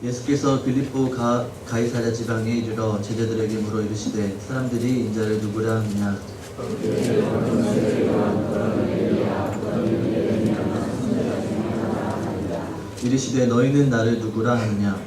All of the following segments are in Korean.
예수께서 빌립보 가이사랴 지방에 이르러 제자들에게 물어 이르시되 사람들이 인자를 누구라 하느냐. 이르시되 너희는 나를 누구라 하느냐.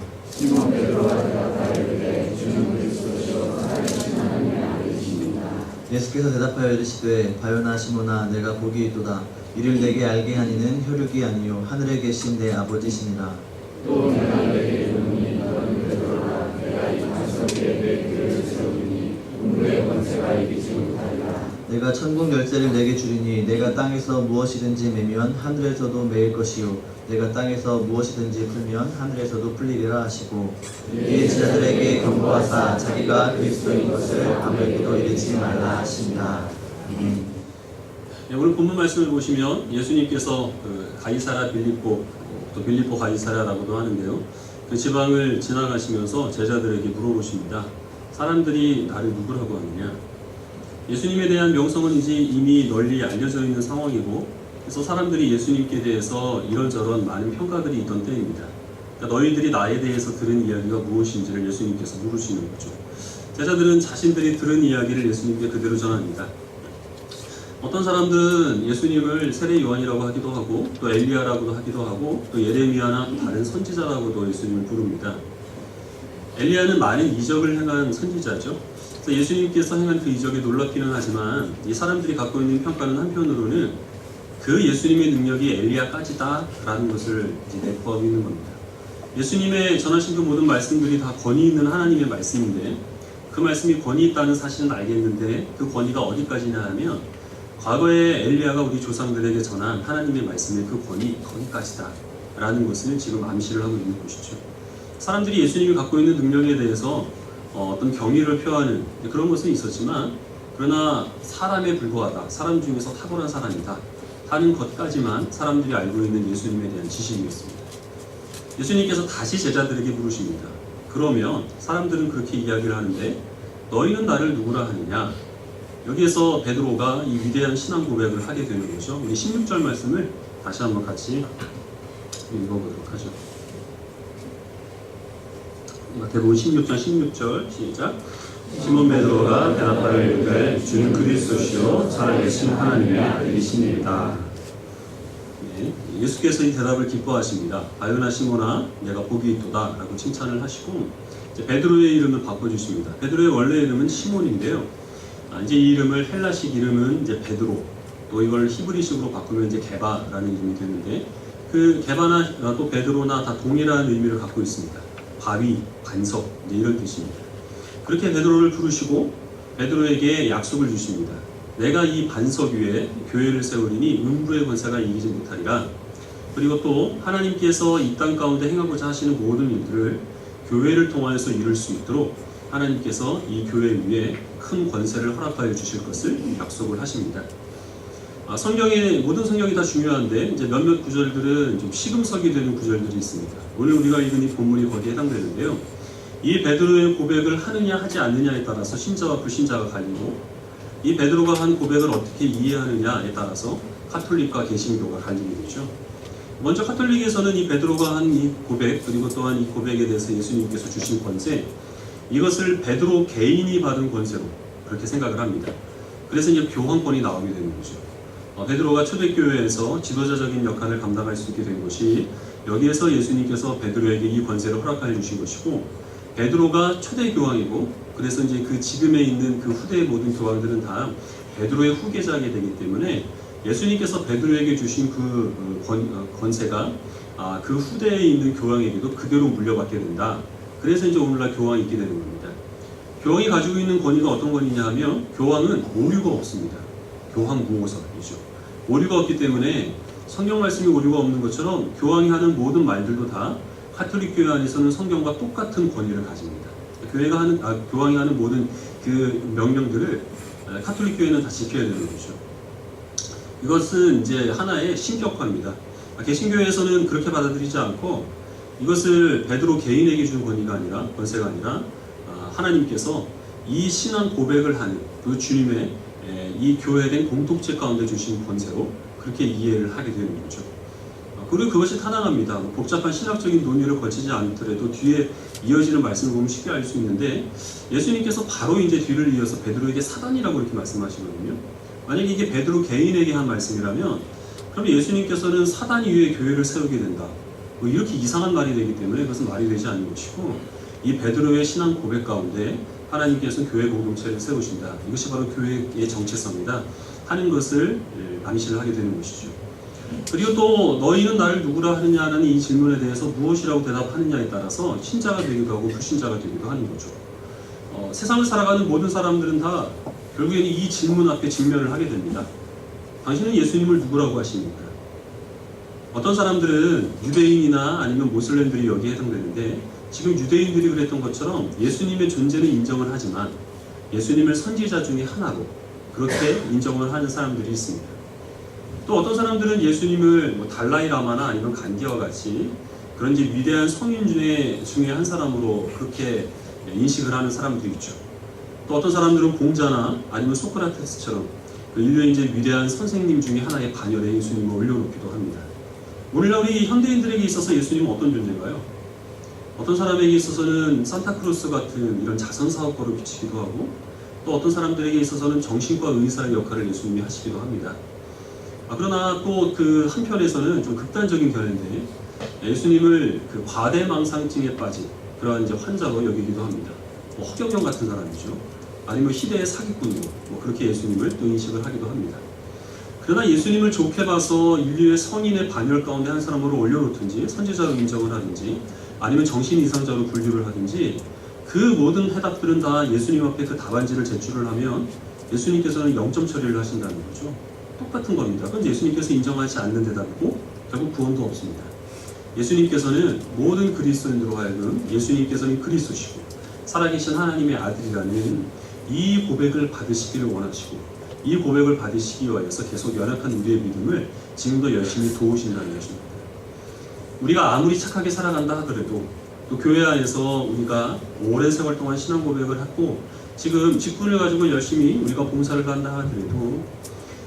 예수께서 대답하여 이르시되 바요나 시몬아 내가 복이 있도다. 이를 내게 알게 하니는 혈육이 아니요 하늘에 계신 내 아버지시니라. 또 내가 너에게 이르노니 너는 베드로라. 내가 이 반석 위에 내 교회를 세우리니 음부의 권세가 이기지 못하리라. 내가 천국 열쇠를 내게 주리니 내가 땅에서 무엇이든지 매면 하늘에서도 매일 것이요 내가 땅에서 무엇이든지 풀면 하늘에서도 풀리리라 하시고 이에 제자들에게 경고하사 자기가 그리스도인 것을 아무에게도 이르지 말라 하신다. 네, 오늘 본문 말씀을 보시면 예수님께서 가이사랴 빌립보, 또 빌립보 가이사랴라고도 하는데요. 그 지방을 지나가시면서 제자들에게 물어보십니다. 사람들이 나를 누구라고 하느냐? 예수님에 대한 명성은 이제 이미 널리 알려져 있는 상황이고, 그래서 사람들이 예수님께 대해서 이런저런 많은 평가들이 있던 때입니다. 그러니까 너희들이 나에 대해서 들은 이야기가 무엇인지를 예수님께서 물으시는 거죠. 제자들은 자신들이 들은 이야기를 예수님께 그대로 전합니다. 어떤 사람들은 예수님을 세례 요한이라고 하기도 하고 또 엘리야라고도 하기도 하고 또 예레미야나 다른 선지자라고도 예수님을 부릅니다. 엘리야는 많은 이적을 행한 선지자죠. 그래서 예수님께서 행한 그 이적에 놀랍기는 하지만 이 사람들이 갖고 있는 평가는 한편으로는 그 예수님의 능력이 엘리야까지다라는 것을 이제 내포하고 있는 겁니다. 예수님의 전하신 그 모든 말씀들이 다 권위 있는 하나님의 말씀인데 그 말씀이 권위 있다는 사실은 알겠는데 그 권위가 어디까지냐 하면 과거에 엘리야가 우리 조상들에게 전한 하나님의 말씀의 그 권위 거기까지다 라는 것을 지금 암시를 하고 있는 것이죠. 사람들이 예수님이 갖고 있는 능력에 대해서 어떤 경의를 표하는 그런 것은 있었지만 그러나 사람에 불과하다, 사람 중에서 탁월한 사람이다 하는 것까지만 사람들이 알고 있는 예수님에 대한 지식이었습니다. 예수님께서 다시 제자들에게 물으십니다. 그러면 사람들은 그렇게 이야기를 하는데 너희는 나를 누구라 하느냐? 여기에서 베드로가 이 위대한 신앙 고백을 하게 되는 거죠. 우리 16절 말씀을 다시 한번 같이 읽어보도록 하죠. 마태복음 16장 16절 시작. 시몬 베드로가 대답하여 이르되 주는 그리스도시요 살아계신 하나님의 아들이시니이다. 네, 예수께서 이 대답을 기뻐하십니다. 바요나 시몬아 내가 복이 있도다 라고 칭찬을 하시고 이제 베드로의 이름을 바꿔주십니다. 베드로의 원래 이름은 시몬인데요. 이제 이 이름을 헬라식 이름은 이제 베드로, 또 이걸 히브리식으로 바꾸면 이제 게바라는 이름이 되는데 그 게바나 또 베드로나 다 동일한 의미를 갖고 있습니다. 바위, 반석 이제 이런 뜻입니다. 그렇게 베드로를 부르시고 베드로에게 약속을 주십니다. 내가 이 반석 위에 교회를 세우리니 음부의 권세가 이기지 못하리라. 그리고 또 하나님께서 이 땅 가운데 행하고자 하시는 모든 일들을 교회를 통하여서 이룰 수 있도록 하나님께서 이 교회 위에 큰 권세를 허락하여 주실 것을 약속을 하십니다. 성경의 모든 성경이 다 중요한데 이제 몇몇 구절들은 좀 시금석이 되는 구절들이 있습니다. 오늘 우리가 읽은 이 본문이 거기에 해당되는데요. 이 베드로의 고백을 하느냐 하지 않느냐에 따라서 신자와 불신자가 갈리고 이 베드로가 한 고백을 어떻게 이해하느냐에 따라서 카톨릭과 개신교가 갈리게 되죠. 먼저 카톨릭에서는 이 베드로가 한 이 고백 그리고 또한 이 고백에 대해서 예수님께서 주신 권세 이것을 베드로 개인이 받은 권세로 그렇게 생각을 합니다. 그래서 이제 교황권이 나오게 되는 거죠. 베드로가 초대교회에서 지도자적인 역할을 감당할 수 있게 된 것이 여기에서 예수님께서 베드로에게 이 권세를 허락하여 주신 것이고 베드로가 초대교황이고 그래서 이제 그 지금에 있는 그 후대의 모든 교황들은 다 베드로의 후계자게 되기 때문에 예수님께서 베드로에게 주신 그 권세가 그 후대에 있는 교황에게도 그대로 물려받게 된다. 그래서 이제 오늘날 교황이 있게 되는 겁니다. 교황이 가지고 있는 권위가 어떤 권위냐 하면 교황은 오류가 없습니다. 교황 무호설이죠. 오류가 없기 때문에 성경 말씀이 오류가 없는 것처럼 교황이 하는 모든 말들도 다 카톨릭 교회 안에서는 성경과 똑같은 권위를 가집니다. 교황이 하는 모든 그 명령들을 카톨릭 교회는 다 지켜야 되는 거죠. 이것은 이제 하나의 신격화입니다. 개신교회에서는 그렇게 받아들이지 않고 이것을 베드로 개인에게 준 권세가 아니라 하나님께서 이 신앙 고백을 하는 그 주님의 이 교회된 공동체 가운데 주신 권세로 그렇게 이해를 하게 되는 거죠. 그리고 그것이 타당합니다. 복잡한 신학적인 논의를 거치지 않더라도 뒤에 이어지는 말씀을 보면 쉽게 알 수 있는데 예수님께서 바로 이제 뒤를 이어서 베드로에게 사단이라고 이렇게 말씀하시거든요. 만약에 이게 베드로 개인에게 한 말씀이라면 그러면 예수님께서는 사단 위에 교회를 세우게 된다. 뭐 이렇게 이상한 말이 되기 때문에 그것은 말이 되지 않는 것이고 이 베드로의 신앙 고백 가운데 하나님께서는 교회 공동체를 세우신다. 이것이 바로 교회의 정체성이다 하는 것을 암시를 하게 되는 것이죠. 그리고 또 너희는 나를 누구라 하느냐는 이 질문에 대해서 무엇이라고 대답하느냐에 따라서 신자가 되기도 하고 불신자가 되기도 하는 거죠. 세상을 살아가는 모든 사람들은 다 결국에는 이 질문 앞에 직면을 하게 됩니다. 당신은 예수님을 누구라고 하십니까? 어떤 사람들은 유대인이나 아니면 모슬렘들이 여기에 해당되는데 지금 유대인들이 그랬던 것처럼 예수님의 존재는 인정을 하지만 예수님을 선지자 중에 하나로 그렇게 인정을 하는 사람들이 있습니다. 또 어떤 사람들은 예수님을 뭐 달라이라마나 아니면 간디와 같이 그런 이제 위대한 성인 중에 한 사람으로 그렇게 인식을 하는 사람들이 있죠. 또 어떤 사람들은 공자나 아니면 소크라테스처럼 인류의 이제 위대한 선생님 중에 하나의 반열에 예수님을 올려놓기도 합니다. 오늘날 우리 현대인들에게 있어서 예수님은 어떤 존재인가요? 어떤 사람에게 있어서는 산타크루스 같은 이런 자선사업가로 비치기도 하고 또 어떤 사람들에게 있어서는 정신과 의사의 역할을 예수님이 하시기도 합니다. 그러나 또 그 한편에서는 좀 극단적인 견해인데 예수님을 그 과대망상증에 빠진 그러한 이제 환자로 여기기도 합니다. 뭐 허경영 같은 사람이죠. 아니면 희대의 사기꾼으로 뭐 그렇게 예수님을 또 인식을 하기도 합니다. 그러나 예수님을 좋게 봐서 인류의 성인의 반열 가운데 한 사람으로 올려놓든지 선지자로 인정을 하든지 아니면 정신 이상자로 분류를 하든지 그 모든 해답들은 다 예수님 앞에 그 답안지를 제출을 하면 예수님께서는 0점 처리를 하신다는 거죠. 똑같은 겁니다. 그건 예수님께서 인정하지 않는 대답이고 결국 구원도 없습니다. 예수님께서는 모든 그리스도인으로 하여금 예수님께서는 그리스도시고 살아계신 하나님의 아들이라는 이 고백을 받으시기를 원하시고 이 고백을 받으시기 위해서 계속 연약한 우리의 믿음을 지금도 열심히 도우신다는 것입니다. 우리가 아무리 착하게 살아간다 하더라도 또 교회 안에서 우리가 오랜 세월 동안 신앙 고백을 하고 지금 직분을 가지고 열심히 우리가 봉사를 한다 하더라도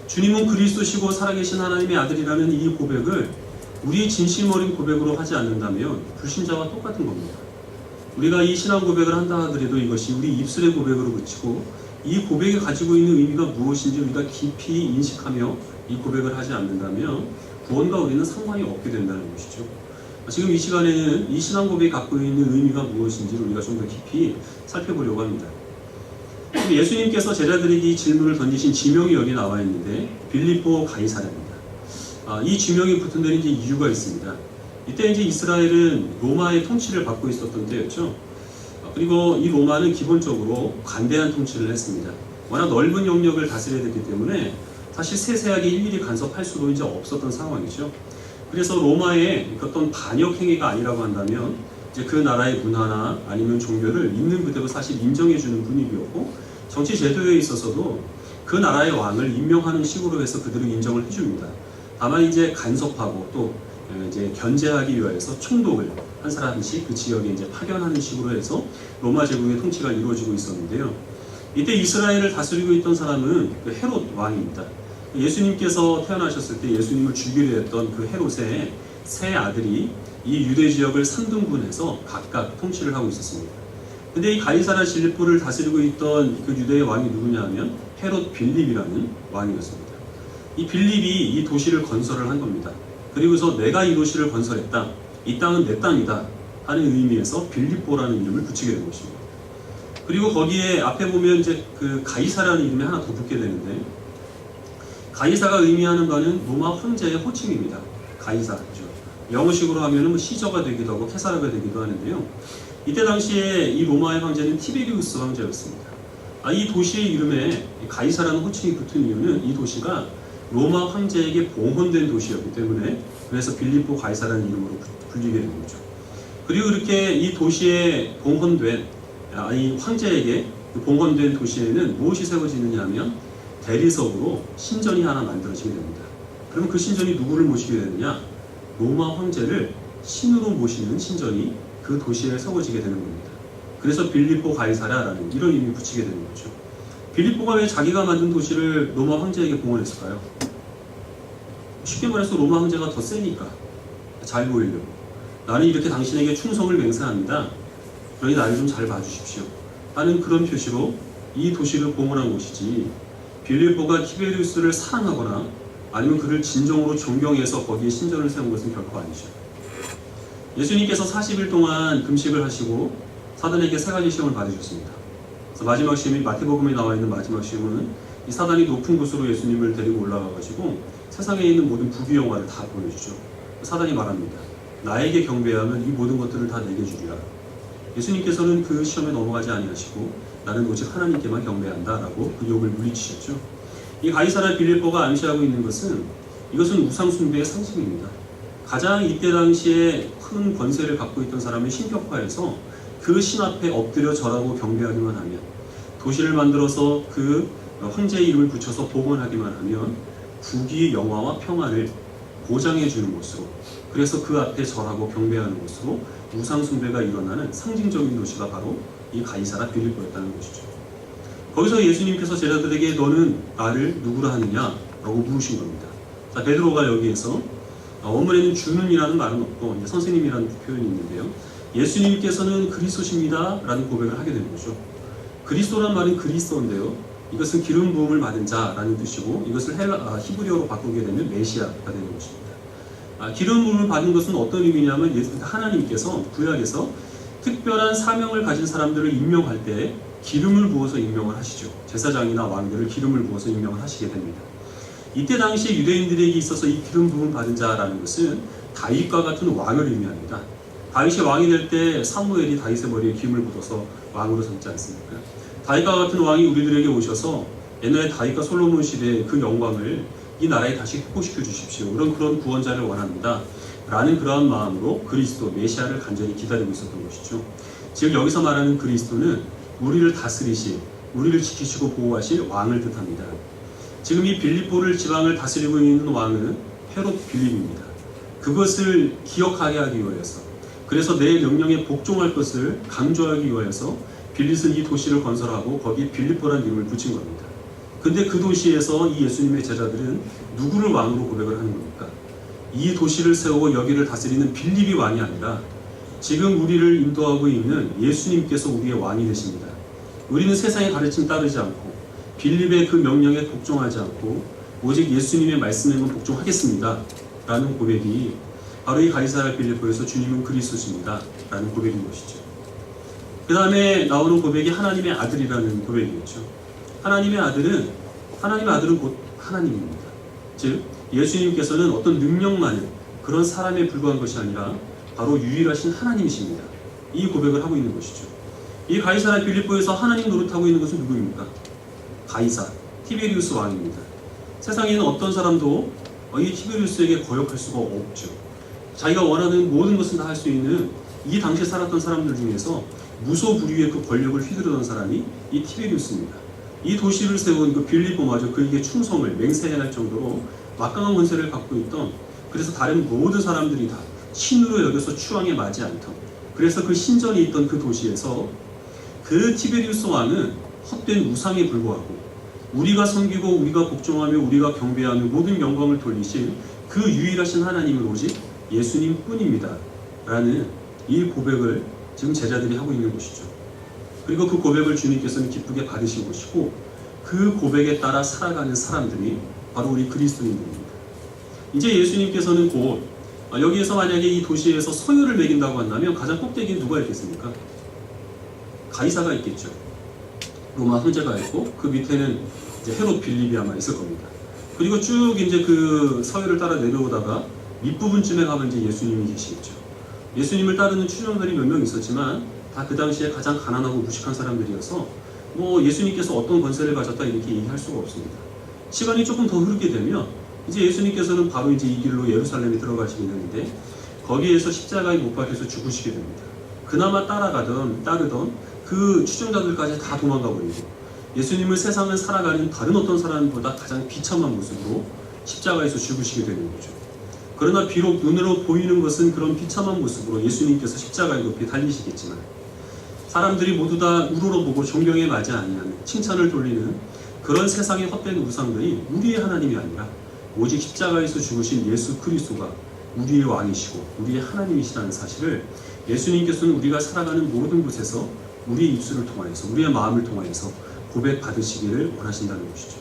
주님은 그리스도시고 살아계신 하나님의 아들이라는 이 고백을 우리의 진심 어린 고백으로 하지 않는다면 불신자와 똑같은 겁니다. 우리가 이 신앙 고백을 한다 하더라도 이것이 우리 입술의 고백으로 그치고 이 고백이 가지고 있는 의미가 무엇인지 우리가 깊이 인식하며 이 고백을 하지 않는다면 구원과 우리는 상관이 없게 된다는 것이죠. 지금 이 시간에는 이 신앙 고백이 갖고 있는 의미가 무엇인지 우리가 좀 더 깊이 살펴보려고 합니다. 예수님께서 제자들에게 이 질문을 던지신 지명이 여기 나와 있는데 빌립보 가이사랴입니다. 이 지명이 붙은 데는 이제 이유가 있습니다. 이때 이제 이스라엘은 로마의 통치를 받고 있었던 때였죠. 그리고 이 로마는 기본적으로 관대한 통치를 했습니다. 워낙 넓은 영역을 다스려야 됐기 때문에 사실 세세하게 일일이 간섭할 수도 이제 없었던 상황이죠. 그래서 로마의 어떤 반역 행위가 아니라고 한다면 이제 그 나라의 문화나 아니면 종교를 있는 그대로 사실 인정해주는 분위기였고 정치 제도에 있어서도 그 나라의 왕을 임명하는 식으로 해서 그들을 인정을 해줍니다. 다만 이제 간섭하고 또 이제 견제하기 위해서 총독을 한 사람씩 그 지역에 이제 파견하는 식으로 해서 로마 제국의 통치가 이루어지고 있었는데요. 이때 이스라엘을 다스리고 있던 사람은 그 헤롯 왕입니다. 예수님께서 태어나셨을 때 예수님을 죽이려 했던 그 헤롯의 세 아들이 이 유대 지역을 3등분해서 각각 통치를 하고 있었습니다. 근데 이 가이사랴 빌립보를 다스리고 있던 그 유대의 왕이 누구냐 하면 헤롯 빌립이라는 왕이었습니다. 이 빌립이 이 도시를 건설을 한 겁니다. 그리고서 내가 이 도시를 건설했다. 이 땅은 내 땅이다. 하는 의미에서 빌립보라는 이름을 붙이게 된 것입니다. 그리고 거기에 앞에 보면 이제 그 가이사라는 이름이 하나 더 붙게 되는데 가이사가 의미하는 바는 로마 황제의 호칭입니다. 가이사죠. 영어식으로 하면은 뭐 시저가 되기도 하고 케사르가 되기도 하는데요. 이때 당시에 이 로마의 황제는 티베리우스 황제였습니다. 이 도시의 이름에 가이사라는 호칭이 붙은 이유는 이 도시가 로마 황제에게 봉헌된 도시였기 때문에 그래서 빌립보 가이사라는 이름으로 불리게 된 거죠. 그리고 이렇게 이 도시에 봉헌된 이 황제에게 봉헌된 도시에는 무엇이 세워지느냐 하면 대리석으로 신전이 하나 만들어지게 됩니다. 그럼 그 신전이 누구를 모시게 되느냐? 로마 황제를 신으로 모시는 신전이 그 도시에 세워지게 되는 겁니다. 그래서 빌립보 가이사랴라는 이런 이름이 붙이게 되는 거죠. 빌립보가 왜 자기가 만든 도시를 로마 황제에게 봉헌했을까요? 쉽게 말해서 로마 황제가 더 세니까 잘 보이려고. 나는 이렇게 당신에게 충성을 맹세합니다. 그러니 나를 좀 잘 봐주십시오. 하는 그런 표시로 이 도시를 봉헌한 것이지, 빌립보가 티베리우스를 사랑하거나 아니면 그를 진정으로 존경해서 거기에 신전을 세운 것은 결코 아니죠. 예수님께서 40일 동안 금식을 하시고 사단에게 3가지 시험을 받으셨습니다. 그래서 마지막 시험이 마태복음에 나와 있는 마지막 시험은 이 사단이 높은 곳으로 예수님을 데리고 올라가가지고 세상에 있는 모든 부귀 영화를 다 보여주죠. 사단이 말합니다. 나에게 경배하면 이 모든 것들을 다 내게 주리라. 예수님께서는 그 시험에 넘어가지 아니하시고 나는 오직 하나님께만 경배한다 라고 그 욕을 물리치셨죠. 이 가이사라 빌립보가 암시하고 있는 것은, 이것은 우상 숭배의 상징입니다. 가장 이때 당시에 큰 권세를 갖고 있던 사람을 신격화해서 그 신 앞에 엎드려 절하고 경배하기만 하면, 도시를 만들어서 그 황제의 이름을 붙여서 봉헌하기만 하면 국위, 영화와 평화를 보장해 주는 것으로, 그래서 그 앞에 절하고 경배하는 것으로 우상 숭배가 일어나는 상징적인 도시가 바로 이 가이사라 빌립보였다는 것이죠. 거기서 예수님께서 제자들에게 너는 나를 누구라 하느냐? 라고 물으신 겁니다. 자, 베드로가 여기에서 원문에는 주는이라는 말은 없고 이제 선생님이라는 표현이 있는데요. 예수님께서는 그리스도십니다 라는 고백을 하게 되는 거죠. 그리스도란 말은 그리스도인데요. 이것은 기름 부음을 받은 자라는 뜻이고, 이것을 히브리어로 바꾸게 되면 메시아가 되는 것입니다. 기름 부음을 받은 것은 어떤 의미냐면, 하나님께서 구약에서 특별한 사명을 가진 사람들을 임명할 때 기름을 부어서 임명을 하시죠. 제사장이나 왕들을 기름을 부어서 임명을 하시게 됩니다. 이때 당시 유대인들에게 있어서 이 기름 부음 받은 자라는 것은 다윗과 같은 왕을 의미합니다. 다윗이 왕이 될 때 사무엘이 다윗의 머리에 기름을 붓어서 왕으로 삼지 않습니까? 다윗과 같은 왕이 우리들에게 오셔서 옛날에 다윗과 솔로몬 시대의 그 영광을 이 나라에 다시 회복시켜 주십시오. 그런 구원자를 원합니다. 라는 그러한 마음으로 그리스도, 메시아를 간절히 기다리고 있었던 것이죠. 즉 여기서 말하는 그리스도는 우리를 다스리실, 우리를 지키시고 보호하실 왕을 뜻합니다. 지금 이 빌립보를 지방을 다스리고 있는 왕은 헤롯 빌립입니다. 그것을 기억하게 하기 위해서, 그래서 내 명령에 복종할 것을 강조하기 위해서 빌립은 이 도시를 건설하고 거기에 빌립보라는 이름을 붙인 겁니다. 근데 그 도시에서 이 예수님의 제자들은 누구를 왕으로 고백을 하는 겁니까? 이 도시를 세우고 여기를 다스리는 빌립이 왕이 아니라 지금 우리를 인도하고 있는 예수님께서 우리의 왕이 되십니다. 우리는 세상의 가르침 따르지 않고 빌립의 그 명령에 복종하지 않고 오직 예수님의 말씀에만 복종하겠습니다 라는 고백이 바로 이 가이사랴 빌립보에서 주님은 그리스도십니다 라는 고백인 것이죠. 그 다음에 나오는 고백이 하나님의 아들이라는 고백이었죠. 하나님의 아들은 곧 하나님입니다. 즉 예수님께서는 어떤 능력 많은 그런 사람에 불과한 것이 아니라 바로 유일하신 하나님이십니다. 이 고백을 하고 있는 것이죠. 이 가이사랴 빌립보에서 하나님 노릇하고 있는 것은 누구입니까? 가이사, 티베리우스 왕입니다. 세상에는 어떤 사람도 이 티베리우스에게 거역할 수가 없죠. 자기가 원하는 모든 것을 다 할 수 있는 이 당시에 살았던 사람들 중에서 무소불위의 그 권력을 휘두르던 사람이 이 티베리우스입니다. 이 도시를 세운 그 빌립보마저 그에게 충성을 맹세해야 할 정도로 막강한 권세를 갖고 있던, 그래서 다른 모든 사람들이 다 신으로 여겨서 추앙에 맞지 않던, 그래서 그 신전이 있던 그 도시에서 그 티베리우스 왕은 헛된 우상에 불과하고 우리가 섬기고 우리가 복종하며 우리가 경배하며 모든 영광을 돌리신 그 유일하신 하나님은 오직 예수님 뿐입니다 라는 이 고백을 지금 제자들이 하고 있는 것이죠. 그리고 그 고백을 주님께서는 기쁘게 받으신 것이고, 그 고백에 따라 살아가는 사람들이 바로 우리 그리스도인들입니다. 이제 예수님께서는 곧 여기에서 만약에 이 도시에서 서유를 매긴다고 한다면 가장 꼭대기에 누가 있겠습니까? 가이사가 있겠죠. 로마 황제가 있고 그 밑에는 이제 헤롯 빌립이 아마 있을 겁니다. 그리고 쭉 이제 그 서유를 따라 내려오다가 밑부분쯤에 가면 이제 예수님이 계시겠죠. 예수님을 따르는 추종들이 몇 명 있었지만 다 그 당시에 가장 가난하고 무식한 사람들이어서 뭐 예수님께서 어떤 권세를 가졌다 이렇게 얘기할 수가 없습니다. 시간이 조금 더 흐르게 되면 이제 예수님께서는 바로 이제 이 길로 예루살렘에 들어가시게 되는데 거기에서 십자가에 못 박혀서 죽으시게 됩니다. 그나마 따르던 그 추종자들까지 다 도망가 버리고 예수님을 세상을 살아가는 다른 어떤 사람보다 가장 비참한 모습으로 십자가에서 죽으시게 되는 거죠. 그러나 비록 눈으로 보이는 것은 그런 비참한 모습으로 예수님께서 십자가에 높이 달리시겠지만 사람들이 모두 다 우러러보고 존경에 맞지 아니하는 칭찬을 돌리는 그런 세상의 헛된 우상들이 우리의 하나님이 아니라 오직 십자가에서 죽으신 예수 그리스도가 우리의 왕이시고 우리의 하나님이시라는 사실을 예수님께서는 우리가 살아가는 모든 곳에서 우리의 입술을 통하여서 우리의 마음을 통하여서 고백받으시기를 원하신다는 것이죠.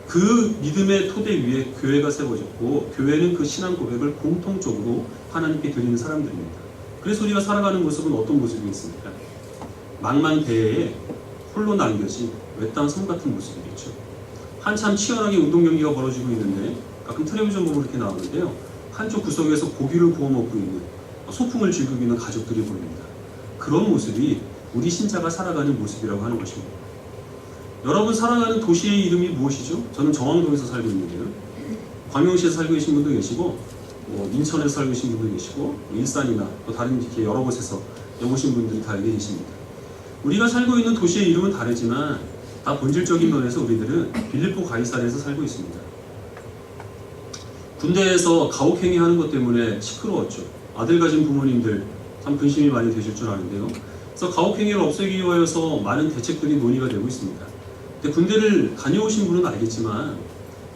그 믿음의 토대 위에 교회가 세워졌고 교회는 그 신앙 고백을 공통적으로 하나님께 드리는 사람들입니다. 그래서 우리가 살아가는 모습은 어떤 모습이겠습니까? 망망대해에 홀로 남겨진 외딴 섬 같은 모습이겠죠. 한참 치열하게 운동 경기가 벌어지고 있는데 가끔 텔레비전 보면 이렇게 나오는데요. 한쪽 구석에서 고기를 구워 먹고 있는 소풍을 즐기고 있는 가족들이 보입니다. 그런 모습이 우리 신자가 살아가는 모습이라고 하는 것입니다. 여러분 살아가는 도시의 이름이 무엇이죠? 저는 정왕동에서 살고 있는데요. 광명시에서 살고 계신 분도 계시고 인천에서 살고 계신 분도 계시고 일산이나 또 다른 이렇게 여러 곳에서 오신 분들이 다 여기 계십니다. 우리가 살고 있는 도시의 이름은 다르지만 다 본질적인 면에서 우리들은 빌립보 가이사랴에서 살고 있습니다. 군대에서 가혹행위 하는 것 때문에 시끄러웠죠. 아들 가진 부모님들 참 근심이 많이 되실 줄 아는데요. 그래서 가혹행위를 없애기 위하여서 많은 대책들이 논의가 되고 있습니다. 근데 군대를 다녀오신 분은 알겠지만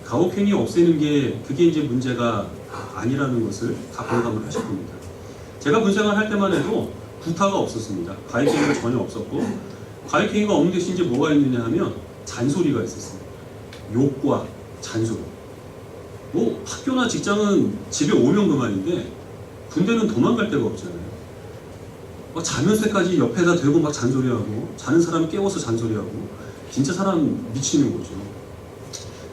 가혹행위 없애는 게 그게 이제 문제가 아니라는 것을 다 공감을 하실 겁니다. 제가 군생활 할 때만 해도 구타가 없었습니다. 가해행위가 전혀 없었고 가해행위가 없는 대신 이제 뭐가 있느냐 하면 잔소리가 있었습니다. 욕과 잔소리. 뭐 학교나 직장은 집에 오면 그만인데 군대는 도망갈 데가 없잖아요. 막 자면서까지 옆에다 대고 막 잔소리하고 자는 사람 깨워서 잔소리하고 진짜 사람 미치는 거죠.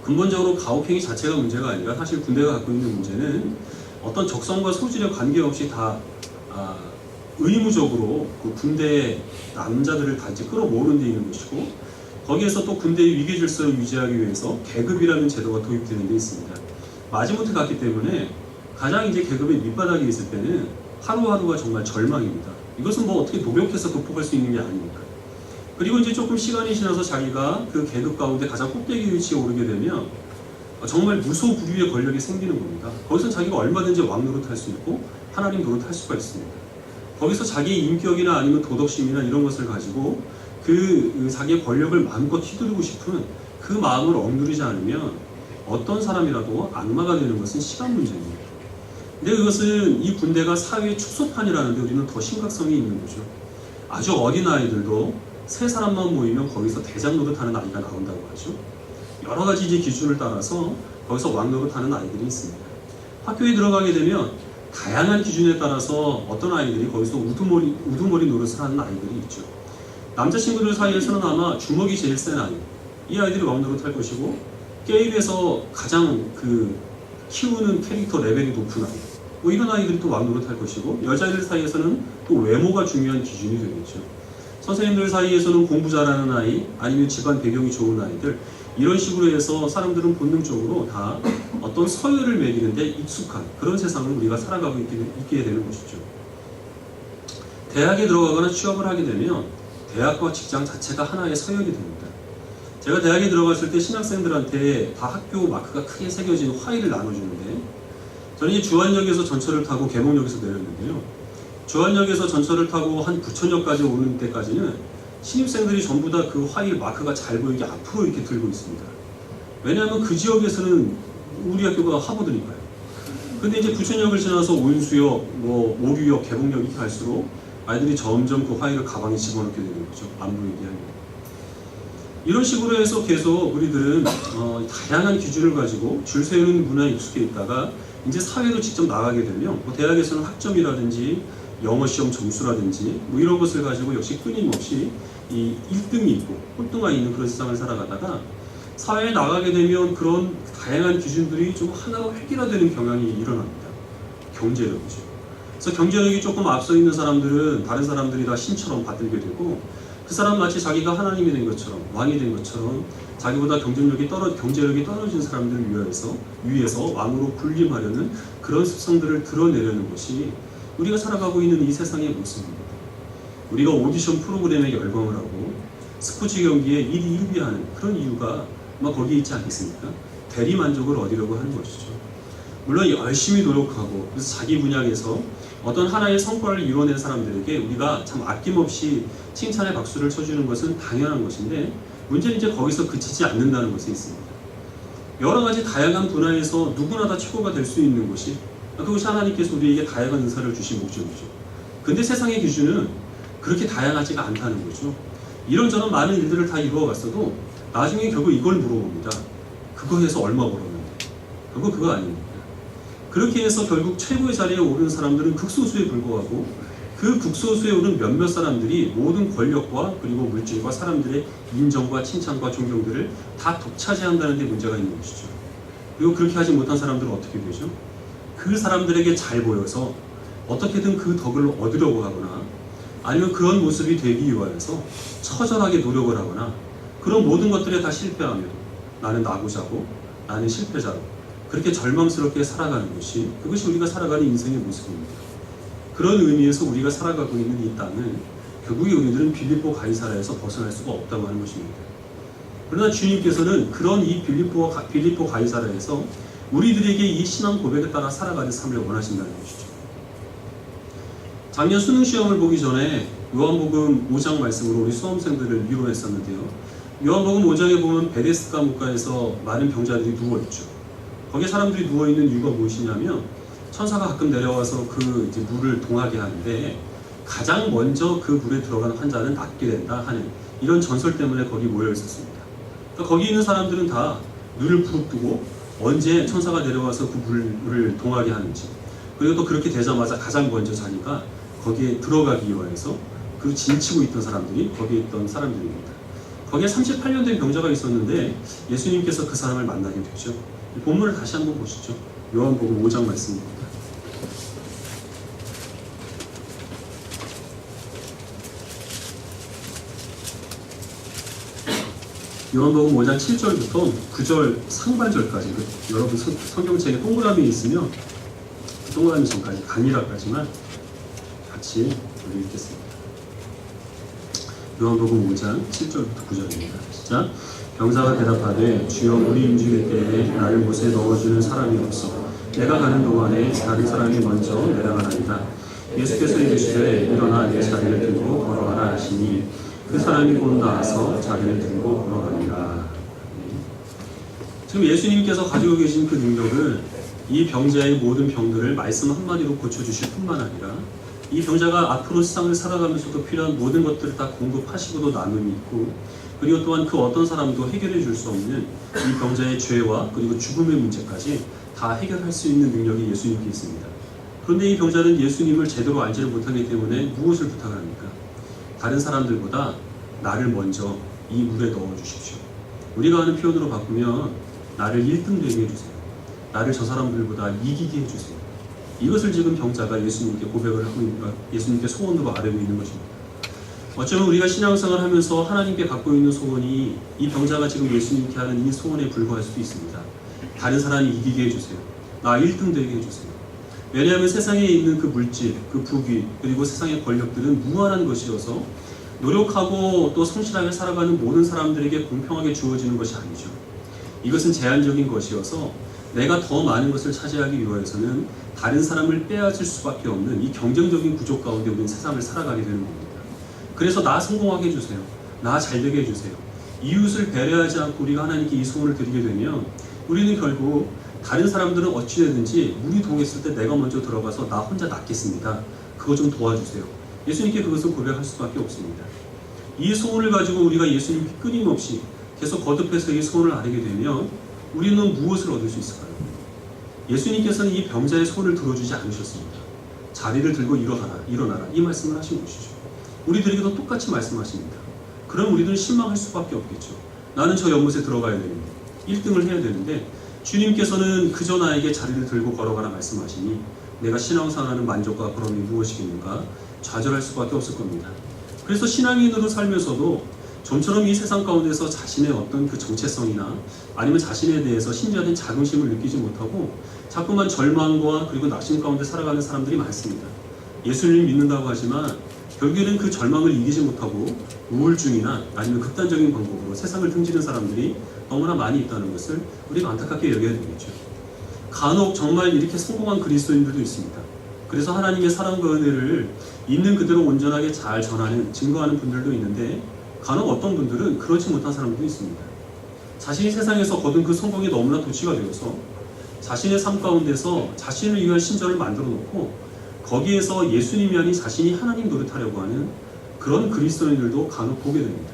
근본적으로 가혹행위 자체가 문제가 아니라 사실 군대가 갖고 있는 문제는 어떤 적성과 소질에 관계없이 다 의무적으로 그 군대 남자들을 다 이제 끌어모으는 데 있는 것이고 거기에서 또 군대의 위계 질서를 유지하기 위해서 계급이라는 제도가 도입되는 데 있습니다. 마지못해 갔기 때문에 가장 이제 계급의 밑바닥에 있을 때는 하루하루가 정말 절망입니다. 이것은 뭐 어떻게 노력해서 극복할 수 있는 게 아니니까. 그리고 이제 조금 시간이 지나서 자기가 그 계급 가운데 가장 꼭대기 위치에 오르게 되면 정말 무소불위의 권력이 생기는 겁니다. 거기서 자기가 얼마든지 왕 노릇할 수 있고 하나님 노릇할 수가 있습니다. 거기서 자기의 인격이나 아니면 도덕심이나 이런 것을 가지고 그 자기의 권력을 마음껏 휘두르고 싶은 그 마음을 억누르지 않으면 어떤 사람이라도 악마가 되는 것은 시간 문제입니다. 근데 그것은 이 군대가 사회의 축소판이라는데 우리는 더 심각성이 있는 거죠. 아주 어린 아이들도 세 사람만 모이면 거기서 대장 노릇하는 아이가 나온다고 하죠. 여러 가지 이제 기준을 따라서 거기서 왕 노릇하는 아이들이 있습니다. 학교에 들어가게 되면 다양한 기준에 따라서 어떤 아이들이 거기서 우두머리 노릇을 하는 아이들이 있죠. 남자친구들 사이에서는 아마 주먹이 제일 센 아이, 이 아이들이 왕 노릇할 것이고 게임에서 가장 그 키우는 캐릭터 레벨이 높은 아이, 뭐 이런 아이들이 또 왕 노릇할 것이고 여자애들 사이에서는 또 외모가 중요한 기준이 되겠죠. 선생님들 사이에서는 공부 잘하는 아이, 아니면 집안 배경이 좋은 아이들, 이런 식으로 해서 사람들은 본능적으로 다 어떤 서열을 매기는데 익숙한 그런 세상을 우리가 살아가고 있게 되는 것이죠. 대학에 들어가거나 취업을 하게 되면 대학과 직장 자체가 하나의 서열이 됩니다. 제가 대학에 들어갔을 때 신학생들한테 다 학교 마크가 크게 새겨진 화일을 나눠주는데 저는 이 주안역에서 전철을 타고 계몽역에서 내렸는데요. 주안역에서 전철을 타고 한 부천역까지 오는 때까지는 신입생들이 전부 다 그 화일 마크가 잘 보이게 앞으로 이렇게 들고 있습니다. 왜냐하면 그 지역에서는 우리 학교가 하버드니까요. 근데 이제 부천역을 지나서 온수역, 뭐 오류역, 계곡역 이렇게 갈수록 아이들이 점점 그 화일을 가방에 집어넣게 되는 거죠. 안 보이게 하는. 이런 식으로 해서 계속 우리들은 다양한 기준을 가지고 줄 세우는 문화에 익숙해 있다가 이제 사회로 직접 나가게 되면 뭐 대학에서는 학점이라든지 영어 시험 점수라든지 뭐 이런 것을 가지고 역시 끊임없이 이 1등이 있고 꼴등가 있는 그런 세상을 살아가다가 사회에 나가게 되면 그런 다양한 기준들이 좀 하나가 획일화되는 경향이 일어납니다. 경제력이죠. 그래서 경제력이 조금 앞서 있는 사람들은 다른 사람들이 다 신처럼 받들게 되고 그 사람 마치 자기가 하나님이 된 것처럼 왕이 된 것처럼 자기보다 경제력이 떨어진 사람들을 위해서 왕으로 군림하려는 그런 습성들을 드러내려는 것이 우리가 살아가고 있는 이 세상의 모습입니다. 우리가 오디션 프로그램에 열광을 하고 스포츠 경기에 1위 1위 하는 그런 이유가 아마 거기에 있지 않겠습니까? 대리 만족을 얻으려고 하는 것이죠. 물론 열심히 노력하고 그래서 자기 분야에서 어떤 하나의 성과를 이뤄낸 사람들에게 우리가 참 아낌없이 칭찬의 박수를 쳐주는 것은 당연한 것인데 문제는 이제 거기서 그치지 않는다는 것이 있습니다. 여러 가지 다양한 분야에서 누구나 다 최고가 될 수 있는 것이 그것이 하나님께서 우리에게 다양한 은사를 주신 목적이죠. 근데 세상의 기준은 그렇게 다양하지가 않다는 거죠. 이런저런 많은 일들을 다 이루어갔어도 나중에 결국 이걸 물어봅니다. 그거 해서 얼마 벌었는데? 결국 그거 아닙니다. 그렇게 해서 결국 최고의 자리에 오른 사람들은 극소수에 불과하고 그 극소수에 오른 몇몇 사람들이 모든 권력과 그리고 물질과 사람들의 인정과 칭찬과 존경들을 다 독차지한다는 데 문제가 있는 것이죠. 그리고 그렇게 하지 못한 사람들은 어떻게 되죠? 그 사람들에게 잘 보여서 어떻게든 그 덕을 얻으려고 하거나 아니면 그런 모습이 되기 위하여서 처절하게 노력을 하거나 그런 모든 것들에 다 실패하면 나는 나고자고 나는 실패자로 그렇게 절망스럽게 살아가는 것이 그것이 우리가 살아가는 인생의 모습입니다. 그런 의미에서 우리가 살아가고 있는 이 땅은 결국에 우리들은 빌립보 가이사라에서 벗어날 수가 없다고 하는 것입니다. 그러나 주님께서는 그런 이 빌립보 가이사라에서 우리들에게 이 신앙 고백에 따라 살아가는 삶을 원하신다는 것이죠. 작년 수능 시험을 보기 전에 요한복음 5장 말씀으로 우리 수험생들을 위로했었는데요. 요한복음 5장에 보면 베데스다 물가에서 많은 병자들이 누워있죠. 거기에 사람들이 누워있는 이유가 무엇이냐면 천사가 가끔 내려와서 그 이제 물을 동하게 하는데 가장 먼저 그 물에 들어가는 환자는 낫게 된다 하는 이런 전설 때문에 거기 모여 있었습니다. 그러니까 거기 있는 사람들은 다 눈을 부릅뜨고 언제 천사가 내려와서 그 물을 동하게 하는지 그리고 또 그렇게 되자마자 가장 먼저 자기가 거기에 들어가기 위해서 그 진치고 있던 사람들이 거기에 있던 사람들입니다. 거기에 38년 된 병자가 있었는데 예수님께서 그 사람을 만나게 되죠. 본문을 다시 한번 보시죠. 요한복음 5장 말씀입니다. 요한복음 5장 7절부터 9절 상반절까지 여러분 성경책에 동그라미 있으면 동그라미 전까지 강의라까지만 같이 읽겠습니다. 요한복음 5장 7절부터 9절입니다. 시작. 병사가 대답하되 주여 우리 움직일 때에 나를 못에 넣어주는 사람이 없어 내가 가는 동안에 다른 사람이 먼저 내려가나이다. 예수께서 이르시되 일어나 내 자리를 들고 걸어가라 하시니 그 사람이 곧 나와서 자리를 들고 걸어갑니다. 지금 예수님께서 가지고 계신 그 능력을 이 병자의 모든 병들을 말씀 한마디로 고쳐주실 뿐만 아니라 이 병자가 앞으로 세상을 살아가면서도 필요한 모든 것들을 다 공급하시고도 나눔이 있고 그리고 또한 그 어떤 사람도 해결해 줄 수 없는 이 병자의 죄와 그리고 죽음의 문제까지 다 해결할 수 있는 능력이 예수님께 있습니다. 그런데 이 병자는 예수님을 제대로 알지를 못하기 때문에 무엇을 부탁을 합니까? 다른 사람들보다 나를 먼저 이 물에 넣어 주십시오. 우리가 하는 표현으로 바꾸면 나를 1등 되게 해주세요. 나를 저 사람들보다 이기게 해주세요. 이것을 지금 병자가 예수님께 고백을 하고 있는, 예수님께 소원으로 아뢰고 있는 것입니다. 어쩌면 우리가 신앙생활을 하면서 하나님께 갖고 있는 소원이 이 병자가 지금 예수님께 하는 이 소원에 불과할 수도 있습니다. 다른 사람이 이기게 해주세요. 나 1등 되게 해주세요. 왜냐하면 세상에 있는 그 물질, 그 부귀, 그리고 세상의 권력들은 무한한 것이어서 노력하고 또 성실하게 살아가는 모든 사람들에게 공평하게 주어지는 것이 아니죠. 이것은 제한적인 것이어서 내가 더 많은 것을 차지하기 위해서는 다른 사람을 빼앗을 수밖에 없는 이 경쟁적인 구조 가운데 우리는 세상을 살아가게 되는 겁니다. 그래서 나 성공하게 해주세요. 나 잘되게 해주세요. 이웃을 배려하지 않고 우리가 하나님께 이 소원을 드리게 되면 우리는 결국 다른 사람들은 어찌되든지 물이 동했을 때 내가 먼저 들어가서 나 혼자 낫겠습니다. 그거 좀 도와주세요. 예수님께 그것을 고백할 수밖에 없습니다. 이 소원을 가지고 우리가 예수님께 끊임없이 계속 거듭해서 이 소원을 아뢰게 되면 우리는 무엇을 얻을 수 있을까요? 예수님께서는 이 병자의 소원을 들어주지 않으셨습니다. 자리를 들고 일어나라 이 말씀을 하신 것이죠. 우리들에게도 똑같이 말씀하십니다. 그럼 우리들은 실망할 수밖에 없겠죠. 나는 저 연못에 들어가야 되는데 1등을 해야 되는데 주님께서는 그저 나에게 자리를 들고 걸어가라 말씀하시니 내가 신앙생활하는 만족과 보람이 무엇이겠는가 좌절할 수밖에 없을 겁니다. 그래서 신앙인으로 살면서도 좀처럼 이 세상 가운데서 자신의 어떤 그 정체성이나 아니면 자신에 대해서 심지어는 자긍심을 느끼지 못하고 자꾸만 절망과 그리고 낙심 가운데 살아가는 사람들이 많습니다. 예수님을 믿는다고 하지만 결국에는 그 절망을 이기지 못하고 우울증이나 아니면 극단적인 방법으로 세상을 등지는 사람들이 너무나 많이 있다는 것을 우리가 안타깝게 여겨야 되겠죠. 간혹 정말 이렇게 성공한 그리스도인들도 있습니다. 그래서 하나님의 사랑과 은혜를 있는 그대로 온전하게 잘 전하는, 증거하는 분들도 있는데 간혹 어떤 분들은 그렇지 못한 사람들도 있습니다. 자신이 세상에서 거둔 그 성공이 너무나 도취가 되어서 자신의 삶 가운데서 자신을 위한 신전을 만들어 놓고 거기에서 예수님이 아닌 자신이 하나님 노릇하려고 하는 그런 그리스도인들도 간혹 보게 됩니다.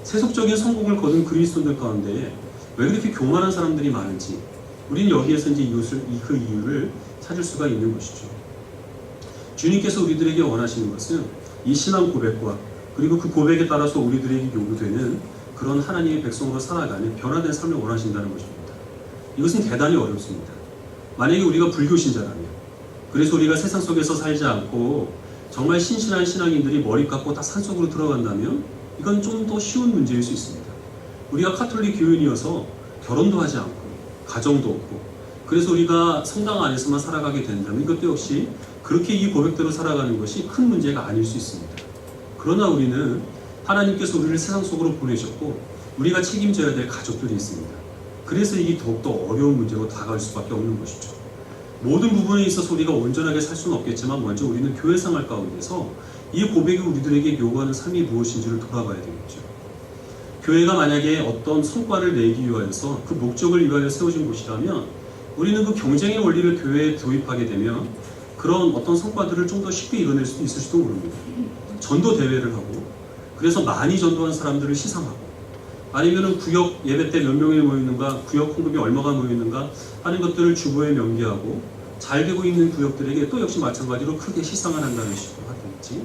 세속적인 성공을 거둔 그리스도인들 가운데 왜 그렇게 교만한 사람들이 많은지 우리는 여기에서 이제 그 이유를 찾을 수가 있는 것이죠. 주님께서 우리들에게 원하시는 것은 이 신앙 고백과 그리고 그 고백에 따라서 우리들에게 요구되는 그런 하나님의 백성으로 살아가는 변화된 삶을 원하신다는 것입니다. 이것은 대단히 어렵습니다. 만약에 우리가 불교 신자라면, 그래서 우리가 세상 속에서 살지 않고 정말 신실한 신앙인들이 머리 깎고 다 산속으로 들어간다면 이건 좀 더 쉬운 문제일 수 있습니다. 우리가 카톨릭 교인이어서 결혼도 하지 않고 가정도 없고 그래서 우리가 성당 안에서만 살아가게 된다면 이것도 역시 그렇게 이 고백대로 살아가는 것이 큰 문제가 아닐 수 있습니다. 그러나 우리는 하나님께서 우리를 세상 속으로 보내셨고 우리가 책임져야 될 가족들이 있습니다. 그래서 이게 더욱더 어려운 문제로 다가갈 수밖에 없는 것이죠. 모든 부분에 있어서 우리가 온전하게 살 수는 없겠지만 먼저 우리는 교회 생활 가운데서 이 고백이 우리들에게 요구하는 삶이 무엇인지를 돌아봐야 되겠죠. 교회가 만약에 어떤 성과를 내기 위하여서 그 목적을 위하여 세워진 곳이라면 우리는 그 경쟁의 원리를 교회에 도입하게 되면 그런 어떤 성과들을 좀 더 쉽게 이뤄낼 수도 있을지도 모릅니다. 전도 대회를 하고 그래서 많이 전도한 사람들을 시상하고 아니면은 구역 예배 때 몇 명이 모이는가, 구역 헌금이 얼마가 모이는가 하는 것들을 주보에 명기하고 잘 되고 있는 구역들에게 또 역시 마찬가지로 크게 시상을 한다는 식으로 하든지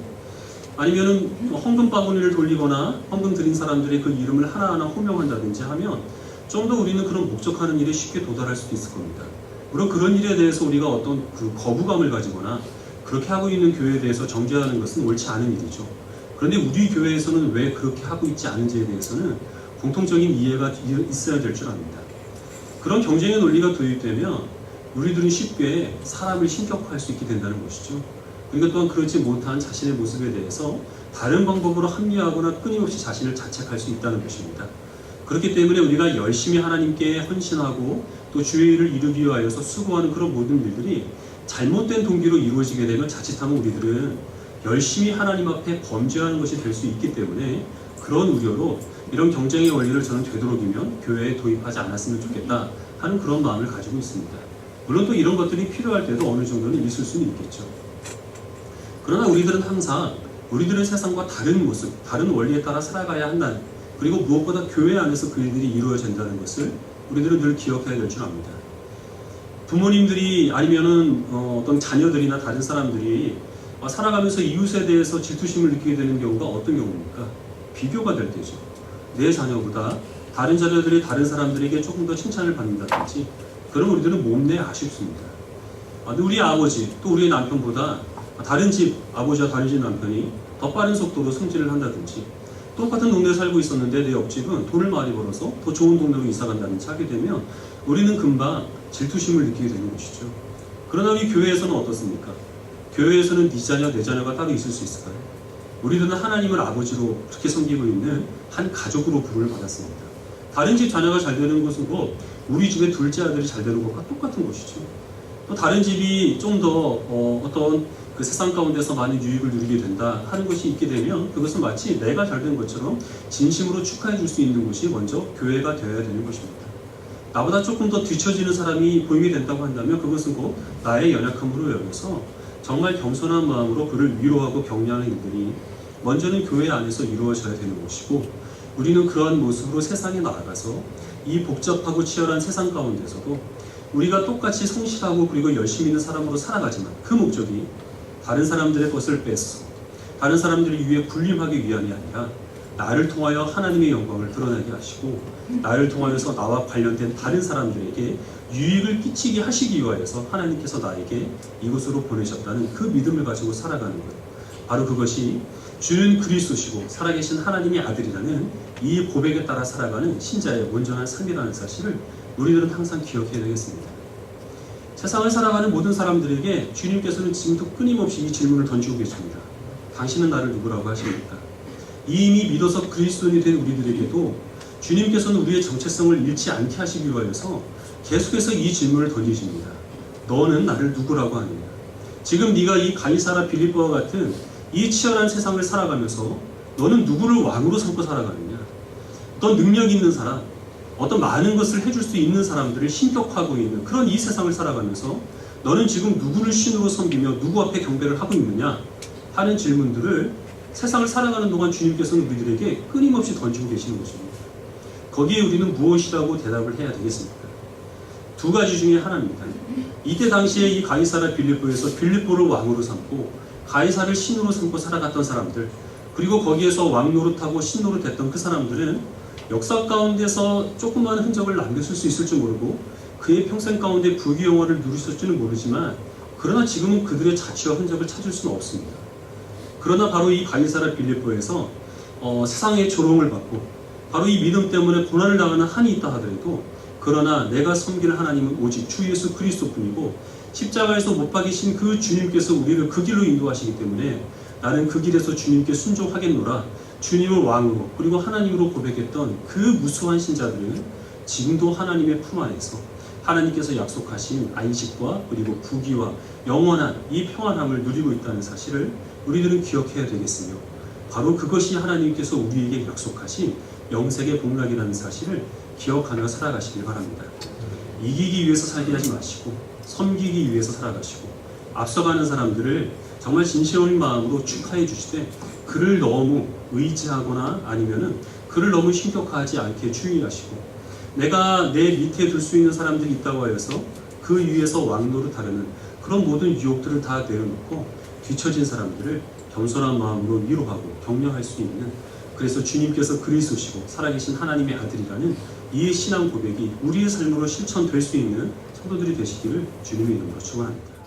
아니면은 헌금 바구니를 돌리거나 헌금 드린 사람들의 그 이름을 하나하나 호명한다든지 하면 좀 더 우리는 그런 목적하는 일에 쉽게 도달할 수도 있을 겁니다. 물론 그런 일에 대해서 우리가 어떤 그 거부감을 가지거나 그렇게 하고 있는 교회에 대해서 정죄하는 것은 옳지 않은 일이죠. 그런데 우리 교회에서는 왜 그렇게 하고 있지 않은지에 대해서는 공통적인 이해가 있어야 될 줄 압니다. 그런 경쟁의 논리가 도입되면 우리들은 쉽게 사람을 신격화할 수 있게 된다는 것이죠. 그리고 또한 그렇지 못한 자신의 모습에 대해서 다른 방법으로 합리화하거나 끊임없이 자신을 자책할 수 있다는 것입니다. 그렇기 때문에 우리가 열심히 하나님께 헌신하고 또 주의 일을 이루기 위하여서 수고하는 그런 모든 일들이 잘못된 동기로 이루어지게 되면 자칫하면 우리들은 열심히 하나님 앞에 범죄하는 것이 될 수 있기 때문에 그런 우려로 이런 경쟁의 원리를 저는 되도록이면 교회에 도입하지 않았으면 좋겠다 하는 그런 마음을 가지고 있습니다. 물론 또 이런 것들이 필요할 때도 어느 정도는 있을 수는 있겠죠. 그러나 우리들은 항상 우리들의 세상과 다른 모습, 다른 원리에 따라 살아가야 한다는 그리고 무엇보다 교회 안에서 그 일들이 이루어진다는 것을 우리들은 늘 기억해야 될 줄 압니다. 부모님들이 아니면은 어떤 자녀들이나 다른 사람들이 살아가면서 이웃에 대해서 질투심을 느끼게 되는 경우가 어떤 경우입니까? 비교가 될 때죠. 내 자녀보다 다른 자녀들이 다른 사람들에게 조금 더 칭찬을 받는다든지 그럼 우리들은 몸내 아쉽습니다. 우리 아버지 또 우리의 남편보다 다른 집 아버지와 다른 집 남편이 더 빠른 속도로 승진을 한다든지 똑같은 동네에 살고 있었는데 내 옆집은 돈을 많이 벌어서 더 좋은 동네로 이사 간다든지 하게 되면 우리는 금방 질투심을 느끼게 되는 것이죠. 그러나 우리 교회에서는 어떻습니까? 교회에서는 네 자녀 내 자녀가 따로 있을 수 있을까요? 우리들은 하나님을 아버지로 그렇게 섬기고 있는 한 가족으로 부름을 받았습니다. 다른 집 자녀가 잘 되는 것은 곧 우리 집의 둘째 아들이 잘 되는 것과 똑같은 것이죠. 또 다른 집이 좀 더 어떤 그 세상 가운데서 많은 유익을 누리게 된다 하는 것이 있게 되면 그것은 마치 내가 잘 된 것처럼 진심으로 축하해 줄 수 있는 곳이 먼저 교회가 되어야 되는 것입니다. 나보다 조금 더 뒤처지는 사람이 보이게 된다고 한다면 그것은 곧 나의 연약함으로 여겨서 정말 겸손한 마음으로 그를 위로하고 격려하는 일들이 먼저는 교회 안에서 이루어져야 되는 것이고 우리는 그러한 모습으로 세상에 나아가서 이 복잡하고 치열한 세상 가운데서도 우리가 똑같이 성실하고 그리고 열심히 있는 사람으로 살아가지만 그 목적이 다른 사람들의 것을 뺏어 다른 사람들을 위해 군림하기 위함이 아니라 나를 통하여 하나님의 영광을 드러나게 하시고 나를 통하여서 나와 관련된 다른 사람들에게 유익을 끼치게 하시기 위하여서 하나님께서 나에게 이곳으로 보내셨다는 그 믿음을 가지고 살아가는 것, 바로 그것이 주는 그리스도시고 살아계신 하나님의 아들이라는 이 고백에 따라 살아가는 신자의 온전한 삶이라는 사실을 우리들은 항상 기억해야 되겠습니다. 세상을 살아가는 모든 사람들에게 주님께서는 지금도 끊임없이 이 질문을 던지고 계십니다. 당신은 나를 누구라고 하십니까? 이미 믿어서 그리스도인이 된 우리들에게도 주님께서는 우리의 정체성을 잃지 않게 하시기 위하여서 계속해서 이 질문을 던지십니다. 너는 나를 누구라고 하느냐? 지금 네가 이 가이사라 빌립보와 같은 이 치열한 세상을 살아가면서 너는 누구를 왕으로 삼고 살아가느냐? 넌 능력 있는 사람, 어떤 많은 것을 해줄 수 있는 사람들을 신격화하고 있는 그런 이 세상을 살아가면서 너는 지금 누구를 신으로 섬기며 누구 앞에 경배를 하고 있느냐 하는 질문들을 세상을 살아가는 동안 주님께서는 우리들에게 끊임없이 던지고 계시는 것입니다. 거기에 우리는 무엇이라고 대답을 해야 되겠습니까? 두 가지 중에 하나입니다. 이때 당시에 이 가이사라 빌립보에서 빌립보를 왕으로 삼고 가이사를 신으로 삼고 살아갔던 사람들, 그리고 거기에서 왕 노릇하고 신 노릇했던 그 사람들은 역사 가운데서 조그마한 흔적을 남겼을 수 있을지 모르고 그의 평생 가운데 부귀영화를 누리셨지는 모르지만 그러나 지금은 그들의 자취와 흔적을 찾을 수는 없습니다. 그러나 바로 이 가이사라 빌립보에서 세상의 조롱을 받고 바로 이 믿음 때문에 고난을 당하는 한이 있다 하더라도 그러나 내가 섬길 하나님은 오직 주 예수 그리스도뿐이고 십자가에서 못 박이신 그 주님께서 우리를 그 길로 인도하시기 때문에 나는 그 길에서 주님께 순종하겠노라 주님을 왕으로 그리고 하나님으로 고백했던 그 무수한 신자들은 지금도 하나님의 품 안에서 하나님께서 약속하신 안식과 그리고 부귀와 영원한 이 평안함을 누리고 있다는 사실을 우리들은 기억해야 되겠으며 바로 그것이 하나님께서 우리에게 약속하신 영생의 복락이라는 사실을 기억하며 살아가시길 바랍니다. 이기기 위해서 살게 하지 마시고 섬기기 위해서 살아가시고 앞서가는 사람들을 정말 진실한 마음으로 축하해 주시되 그를 너무 의지하거나 아니면은 그를 너무 신격화하지 않게 주의하시고 내가 내 밑에 둘 수 있는 사람들이 있다고 하여서 그 위에서 왕노를 다루는 그런 모든 유혹들을 다 내려놓고 뒤처진 사람들을 겸손한 마음으로 위로하고 격려할 수 있는, 그래서 주님께서 그리스도시고 살아계신 하나님의 아들이라는 이 신앙 고백이 우리의 삶으로 실천될 수 있는 성도들이 되시기를 주님의 이름으로 축원합니다.